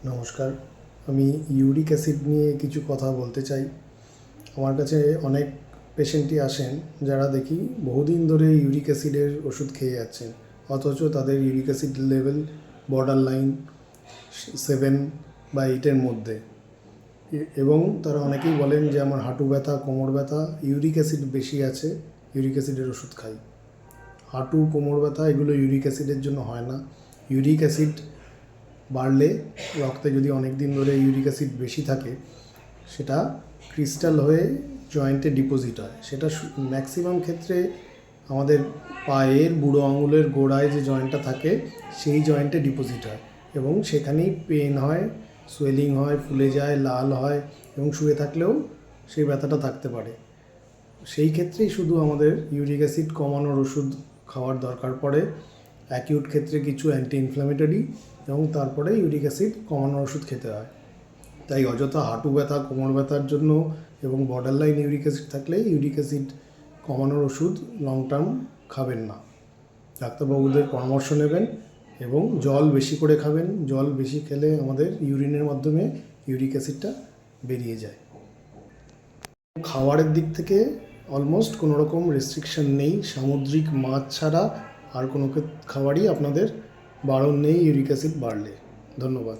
নমস্কার। আমি uric acid নিয়ে কিছু কথা বলতে চাই। আমার কাছে অনেক পেশেন্টই আসেন যারা দেখি বহুদিন ধরে ইউরিক অ্যাসিডের ওষুধ খেয়ে যাচ্ছেন, অথচ তাদের uric acid level border line 7 বা 8-এর মধ্যে। এবং তারা অনেকেই বলেন যে আমার হাঁটু ব্যথা, কোমর ব্যথা, ইউরিক অ্যাসিড বেশি আছে, ইউরিক অ্যাসিডের ওষুধ খাই। হাঁটু, কোমর ব্যথা এগুলো ইউরিক অ্যাসিডের জন্য হয় না। ইউরিক অ্যাসিড বাড়লে, রক্তে যদি অনেক দিন ধরে ইউরিক অ্যাসিড বেশি থাকে, সেটা ক্রিস্টাল হয়ে জয়েন্টে ডিপোজিট হয়। সেটা ম্যাক্সিমাম ক্ষেত্রে আমাদের পায়ের বুড়ো আঙুলের গোড়ায় যে জয়েন্টটা থাকে সেই জয়েন্টে ডিপোজিট হয় এবং সেখানেই পেন হয়, সোয়েলিং হয়, ফুলে যায়, লাল হয় এবং শুয়ে থাকলেও সেই ব্যথাটা থাকতে পারে। সেই ক্ষেত্রেই শুধু আমাদের ইউরিক অ্যাসিড কমানোর ওষুধ খাওয়ার দরকার পড়ে। অ্যাকিউট ক্ষেত্রে কিছু অ্যান্টি ইনফ্ল্যামেটরি এবং তারপরে ইউরিক অ্যাসিড কমানোর ওষুধ খেতে হয়। তাই অযথা হাঁটু ব্যথা, কোমর ব্যথার জন্য এবং বর্ডার লাইন ইউরিক অ্যাসিড থাকলে ইউরিক অ্যাসিড কমানোর ওষুধ লং টার্ম খাবেন না। ডাক্তারবাবুদের পরামর্শ নেবেন এবং জল বেশি করে খাবেন। জল বেশি খেলে আমাদের ইউরিনের মাধ্যমে ইউরিক অ্যাসিডটা বেরিয়ে যায়। খাওয়ারের দিক থেকে অলমোস্ট কোনো রকম রেস্ট্রিকশন নেই। সামুদ্রিক মাছ ছাড়া আর কোনো খাবারই আপনাদের বারণ নেই ইউরিক অ্যাসিড বাড়লে। ধন্যবাদ।